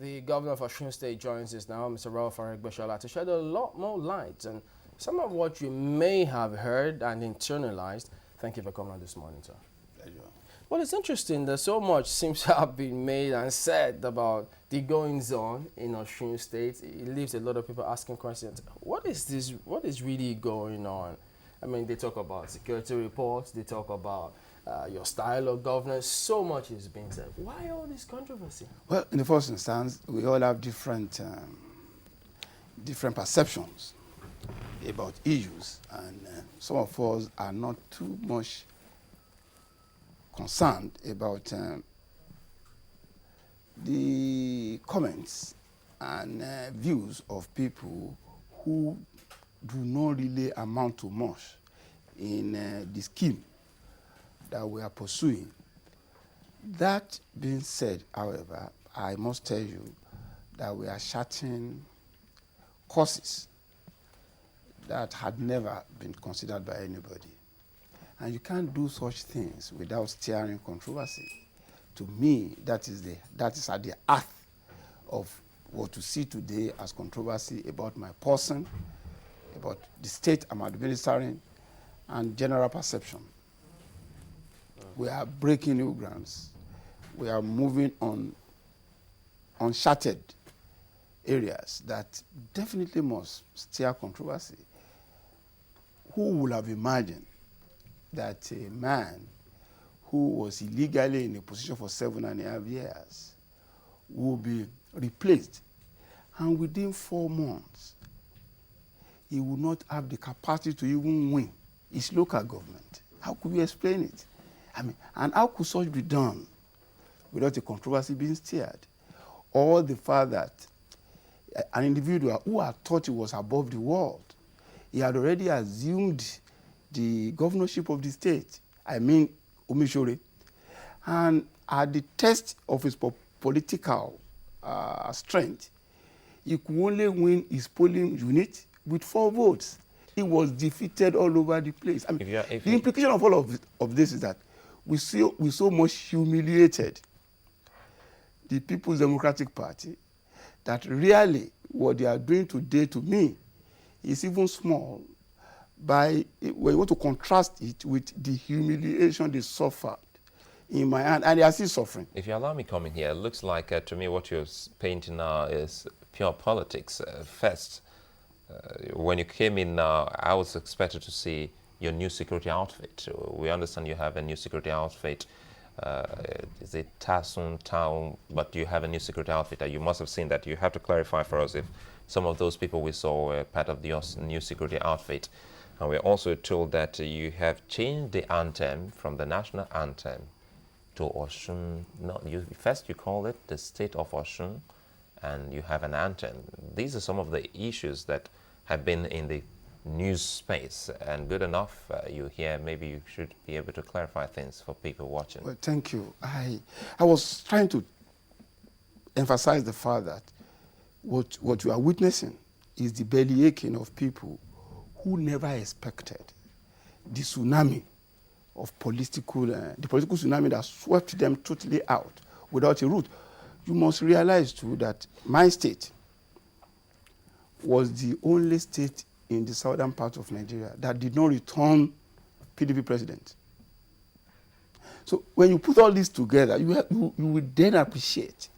The governor of Osun State joins us now, Mr. Rauf Aregbesola, to shed a lot more light on some of what you may have heard and internalized. Thank you for coming on this morning, sir. Pleasure. Well, it's interesting that so much seems to have been made and said about the goings-on in Osun State. It leaves a lot of people asking questions. What is this? What is really going on? I mean, they talk about security reports. They talk about your style of governance. So much is being said. Why all this controversy? Well, in the first instance, we all have different perceptions about issues, and some of us are not too much concerned about the comments and views of people who do not really amount to much in the scheme that we are pursuing. That being said, however, I must tell you that we are charting courses that had never been considered by anybody. And you can't do such things without stirring controversy. To me, that is at the heart of what you see today as controversy about my person, about the state I'm administering, and general perception. We are breaking new grounds. We are moving on uncharted areas that definitely must stir controversy. Who would have imagined that a man who was illegally in a position for 7.5 years will be replaced, and within 4 months, he would not have the capacity to even win his local government? How could we explain it? I mean, and how could such be done without a controversy being stirred? Or the fact that an individual who had thought he was above the world, he had already assumed the governorship of the state, I mean Omishore, and at the test of his political strength, he could only win his polling unit with 4 votes. He was defeated all over the place. I mean, the implication of all of this is that we so much humiliated the People's Democratic Party that really what they are doing today to me is even small when you want to contrast it with the humiliation they suffered in my hand, and they are still suffering. If you allow me coming here, it looks like to me what you're painting now is pure politics. First, when you came in now, I was expected to see your new security outfit. We understand you have a new security outfit. Is it Osun town? But you have a new security outfit that you must have seen that. You have to clarify for us if some of those people we saw were part of the new security outfit. And we're also told that you have changed the anthem from the national anthem to Osun. No, first you call it the state of Osun, and you have an anthem. These are some of the issues that have been in the news space, and good enough you here, maybe you should be able to clarify things for people watching. Well, thank you. I was trying to emphasize the fact that what you are witnessing is the belly aching of people who never expected the tsunami of the political tsunami that swept them totally out without a root. You must realize too that my state was the only state in the southern part of Nigeria that did not return PDP president. So when you put all this together, you will then appreciate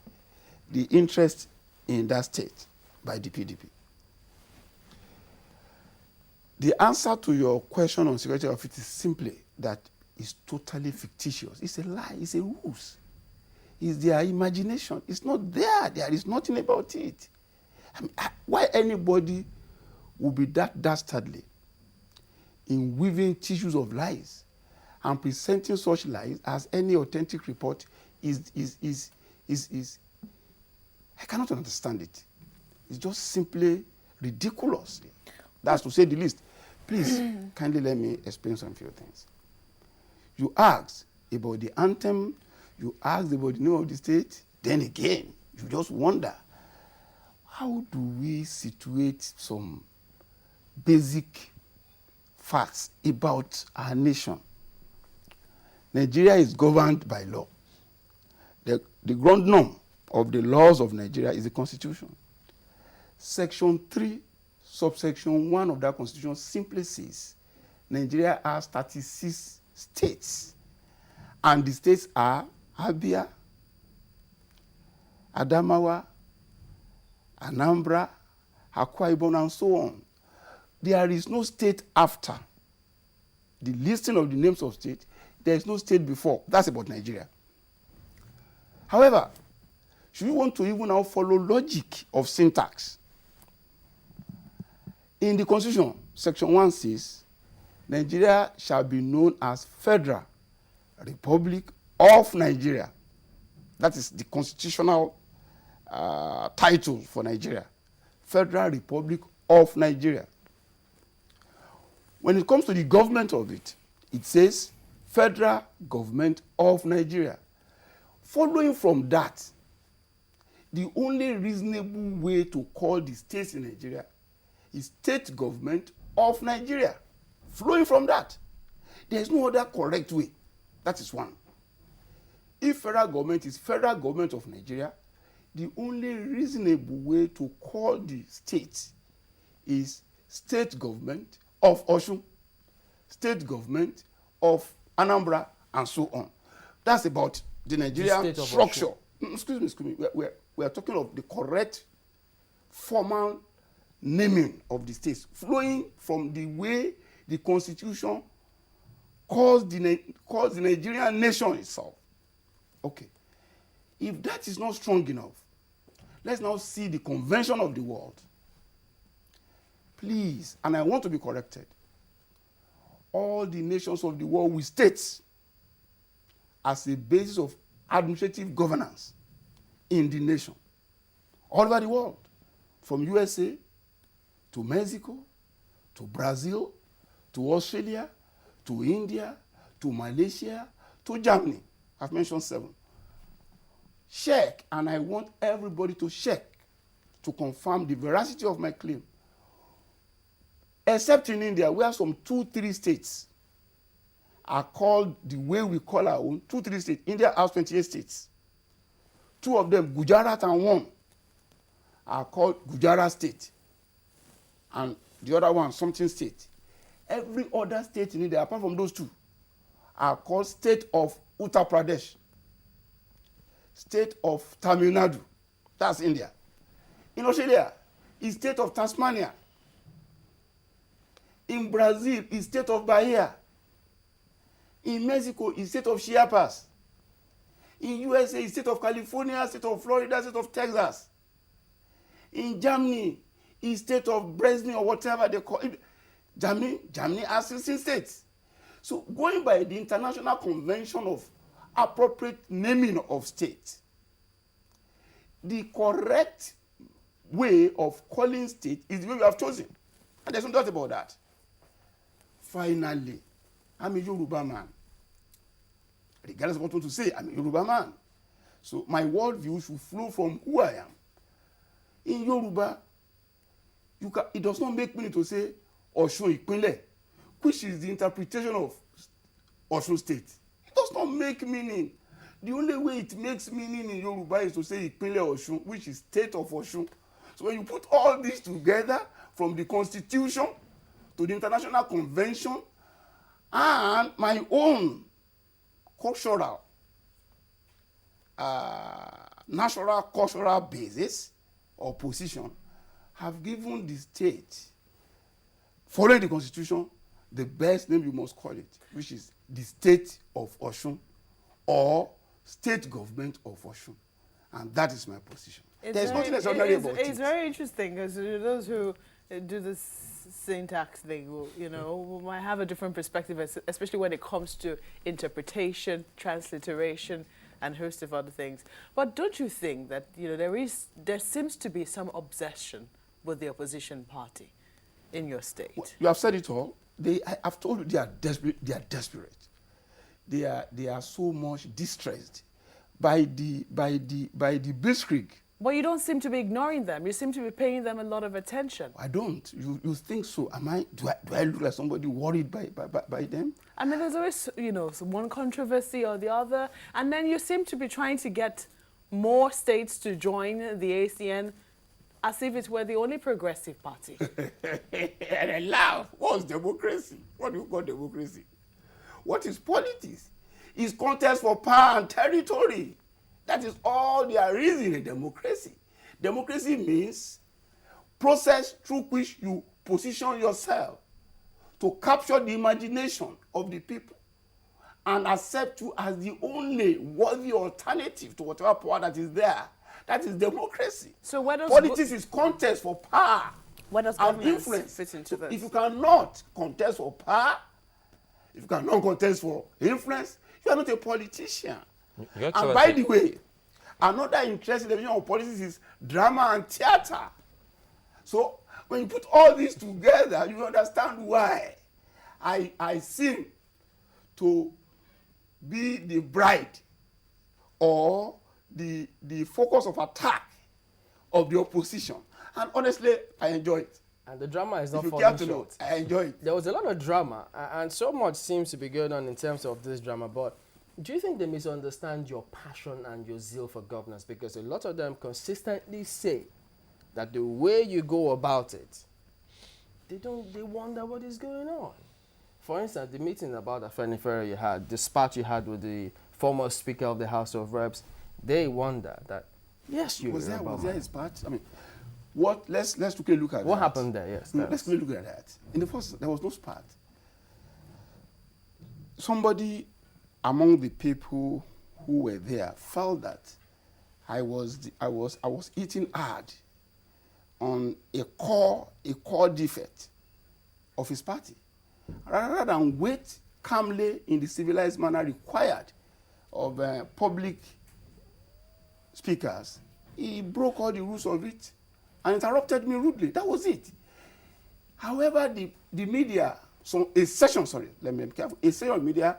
the interest in that state by the PDP. The answer to your question on security of it is simply that it's totally fictitious. It's a lie. It's a ruse. It's their imagination. It's not there. There is nothing about it. I mean, why anybody would be that dastardly in weaving tissues of lies and presenting such lies as any authentic report is I cannot understand it. It's just simply ridiculous. That's to say the least. Please, kindly let me explain some few things. You asked about the anthem, you asked about the name of the state, then again, you just wonder, how do we situate some basic facts about our nation? Nigeria is governed by law. The ground norm of the laws of Nigeria is the Constitution. Section 3, subsection 1 of that Constitution simply says Nigeria has 36 states. And the states are Abia, Adamawa, Anambra, Akwa Ibom, and so on. There is no state after the listing of the names of states. There is no state before. That's about Nigeria. However, should you want to even now follow logic of syntax, in the Constitution, Section 1 says, Nigeria shall be known as Federal Republic of Nigeria. That is the constitutional title for Nigeria. Federal Republic of Nigeria. When it comes to the government of it, it says Federal Government of Nigeria. Following from that, the only reasonable way to call the states in Nigeria is State Government of Nigeria. Flowing from that, there is no other correct way. That is one. If federal government is Federal Government of Nigeria, the only reasonable way to call the state is State Government of Osun, State Government of Anambra, and so on. That's about the Nigerian structure. Excuse me. We are talking of the correct formal naming of the states, flowing from the way the Constitution calls the Nigerian nation itself. Okay. If that is not strong enough, let's now see the convention of the world. Please, and I want to be corrected, all the nations of the world with states as a basis of administrative governance in the nation. All over the world, from USA to Mexico, to Brazil, to Australia, to India, to Malaysia, to Germany. I've mentioned 7. Check, and I want everybody to check to confirm the veracity of my claim. Except in India, where some 2-3 states are called the way we call our own. 2-3 states. India has 28 states. 2 of them, Gujarat and 1, are called Gujarat State. And the other one, something state. Every other state in India, apart from those 2, are called State of Uttar Pradesh, State of Tamil Nadu. That's India. In Australia, it's State of Tasmania. In Brazil, it's State of Bahia. In Mexico, it's State of Chiapas. In USA, it's State of California, State of Florida, State of Texas. In Germany, it's State of Breslau or whatever they call it. Germany has 16 states. So going by the International Convention of Appropriate Naming of States, the correct way of calling state is the way we have chosen. And there's no doubt about that. Finally, I'm a Yoruba man. Regardless of what I want to say, I'm a Yoruba man. So my worldview should flow from who I am. In Yoruba, it does not make meaning to say Osun Ipinle, which is the interpretation of Osun State. It does not make meaning. The only way it makes meaning in Yoruba is to say Ipinle Osun, which is State of Osun. So when you put all this together, from the Constitution to the International Convention and my own cultural, natural cultural basis or position, have given the state, following the Constitution, the best name you must call it, which is the State of Osun or State Government of Osun. And that is my position. There's nothing extraordinary about it. It's very interesting, because those who do this syntax thing, might have a different perspective, especially when it comes to interpretation, transliteration, and a host of other things. But don't you think that there seems to be some obsession with the opposition party in your state? Well, you have said it all. I've told you they are desperate. They are so much distressed by the blitzkrieg. But you don't seem to be ignoring them. You seem to be paying them a lot of attention. I don't. You think so? Do I look like somebody worried by them? I mean, there's always one controversy or the other, and then you seem to be trying to get more states to join the ACN as if it were the only progressive party. And I laugh. What's democracy? What do you call democracy? What is politics? It's contest for power and territory. That is all there is in a democracy. Democracy means process through which you position yourself to capture the imagination of the people and accept you as the only worthy alternative to whatever power that is there. That is democracy. So where does politics is contest for power where does and governance influence. fit into this? If you cannot contest for power, if you cannot contest for influence, you are not a politician. And by the way, another interesting division of politics is drama and theater. So when you put all these together, you understand why I seem to be the bride or the focus of attack of the opposition. And honestly, I enjoy it. And the drama is not If you falling care to know, short. I enjoy it. There was a lot of drama, and so much seems to be going on in terms of this drama. But do you think they misunderstand your passion and your zeal for governance? Because a lot of them consistently say that the way you go about it, they wonder what is going on. For instance, the meeting about Afenifere you had, the spat you had with the former Speaker of the House of Reps, they wonder that, yes, you Was there about a spat? I mean, what? Let's quickly look at what that. happened there, yes. Let's quickly look at that. In the first, there was no spat. Somebody among the people who were there felt that I was eating hard on a core defect of his party, rather than wait calmly in the civilized manner required of public speakers. He broke all the rules of it and interrupted me rudely. That was it. However, the media, a section of media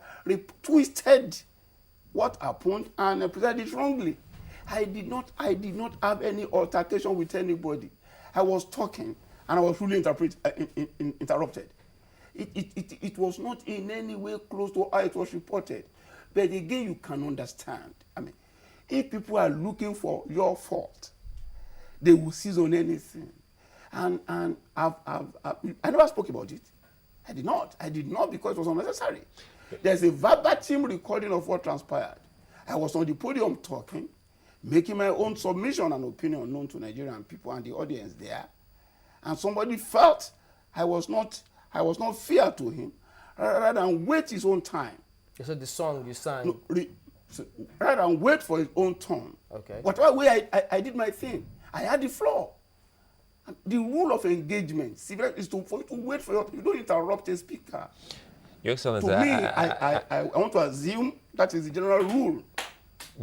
twisted what happened and presented it wrongly. I did not have any altercation with anybody. I was talking and I was really interrupted. It was not in any way close to how it was reported. But again, you can understand. I mean, if people are looking for your fault, they will seize on anything. And I never spoke about it. I did not because it was unnecessary. There's a verbatim recording of what transpired. I was on the podium talking, making my own submission and opinion known to Nigerian people and the audience there. And somebody felt I was not fair to him, rather than wait his own time. You said the song you sang. Rather than wait for his own turn. Okay. Whatever way I did my thing, I had the floor. The rule of engagement is for you to wait for you don't interrupt a speaker. Your Excellency, to me, I want to assume that is the general rule.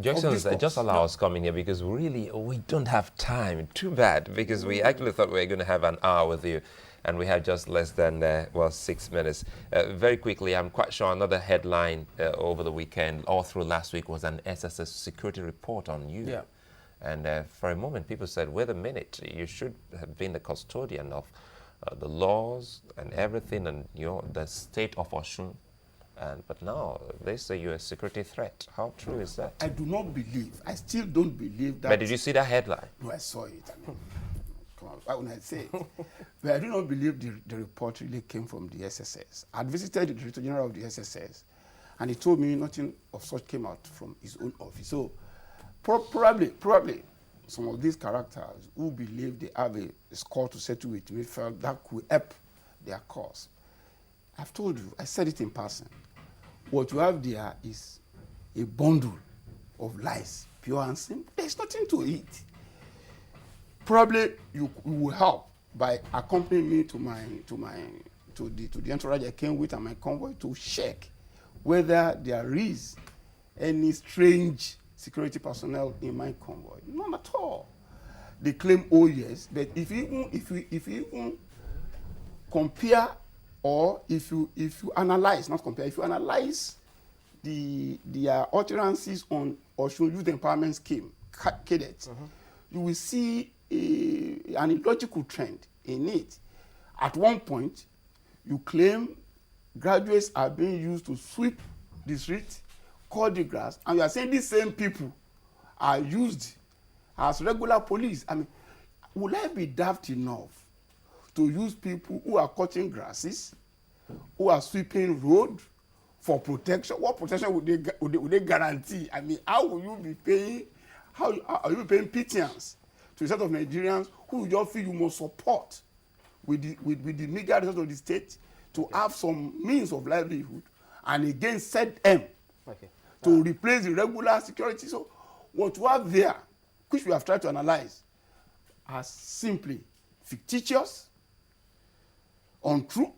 Your Excellency, just allow us coming here because really we don't have time. Too bad, because we actually thought we were going to have an hour with you, and we have just less than 6 minutes. Very quickly, I'm quite sure another headline over the weekend, all through last week, was an SSS security report on you. Yeah. And for a moment, people said, wait a minute, you should have been the custodian of the laws and everything, and the state of Osun. But now they say you're a security threat. How true is that? I do not believe. I still don't believe that. But did you see that headline? No, I saw it. I mean, come on, why wouldn't I say it? But I do not believe the report really came from the SSS. I had visited the Director General of the SSS, and he told me nothing of such came out from his own office. So probably some of these characters who believe they have a score to settle with me felt that could help their cause. I've told you, I said it in person. What you have there is a bundle of lies, pure and simple. There's nothing to it. Probably you will help by accompanying me to the entourage I came with and my convoy to check whether there is any strange security personnel in my convoy. None at all. They claim, oh yes, but if you even compare, or if you analyze, not compare, if you analyze their utterances on Osun Youth Empowerment Scheme, cadets, you will see an illogical trend in it. At one point, you claim graduates are being used to sweep the street, cut the grass, and you are saying these same people are used as regular police. I mean, would I be daft enough to use people who are cutting grasses, who are sweeping road for protection? What protection would they guarantee? I mean, how will you be paying? How are you paying pittance to a set of Nigerians who you just feel you must support with the meager resources of the state to have some means of livelihood, and again set them to replace the regular security? So what you have there, which we have tried to analyze, are simply fictitious, untrue,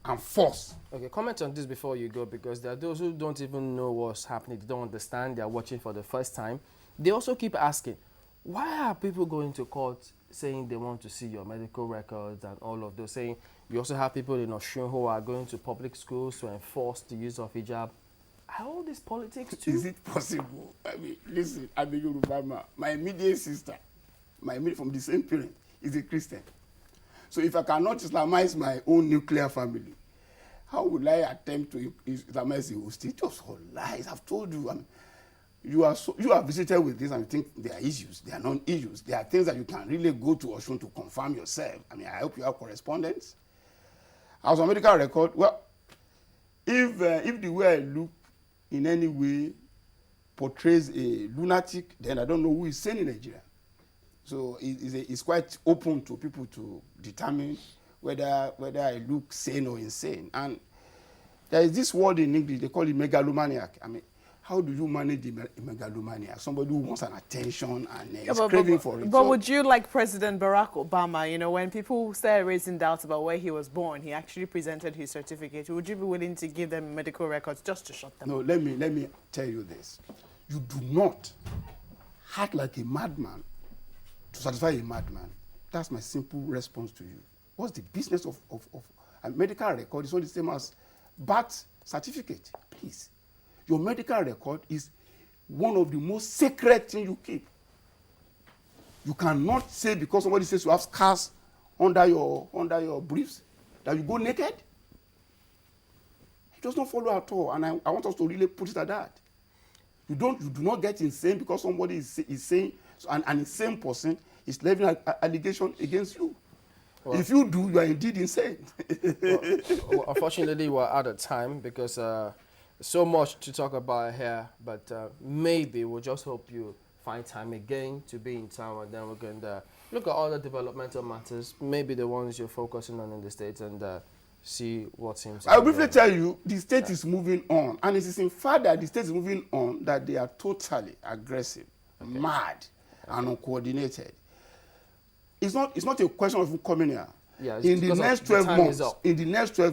and false. Okay, comment on this before you go, because there are those who don't even know what's happening. They don't understand. They are watching for the first time. They also keep asking, why are people going to court saying they want to see your medical records and all of those? Saying you also have people in Osun who are going to public schools to enforce the use of hijab. Are all this politics too? Is it possible? I mean, listen, I'm a Yoruba man. My immediate sister, from the same parent, is a Christian. So if I cannot Islamize my own nuclear family, how will I attempt to Islamize the whole state? Just all lies. I've told you. I mean, you are visited with this and you think there are issues. There are non-issues. There are things that you can really go to Osun to confirm yourself. I mean, I hope you have correspondence. As a medical record, well, if the way I look in any way portrays a lunatic, then I don't know who is sane in Nigeria. So it's quite open to people to determine whether I look sane or insane. And there is this word in English, they call it megalomaniac. I mean, how do you manage a megalomaniac? Somebody who wants an attention and is craving for it. But would you, like President Barack Obama, you know, when people started raising doubts about where he was born, he actually presented his certificate. Would you be willing to give them medical records just to shut them up? No, let me tell you this. You do not act like a madman to satisfy a madman. That's my simple response to you. What's the business of a medical record? It's not the same as birth certificate. Please. Your medical record is one of the most sacred things you keep. You cannot say because somebody says you have scars under your briefs that you go naked. It does not follow at all, and I want us to really put it at that. You do not get insane because somebody is saying, and an insane person is levying an allegation against you. Well, if you do, you are indeed insane. well, unfortunately, we're out of time because so much to talk about here, but maybe we'll just hope you find time again to be in town, and then we can look at other developmental matters, maybe the ones you're focusing on in the States, and see what seems. I'll briefly tell you, the state is moving on, and it is in fact that the state is moving on that they are totally aggressive, mad, and uncoordinated. It's not a question of coming here. Yeah, in the next 12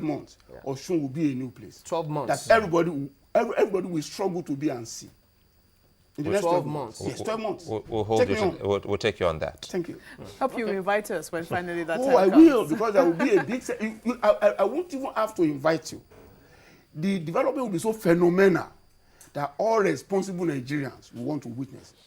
months, yeah, Osun will be a new place. 12 months. That everybody will struggle to be and see. In the next 12 months. Yes, 12 months. We'll take you on that. Thank you. Hope you invite us when finally that time I comes. will, because there will be a big... I won't even have to invite you. The development will be so phenomenal that all responsible Nigerians will want to witness it.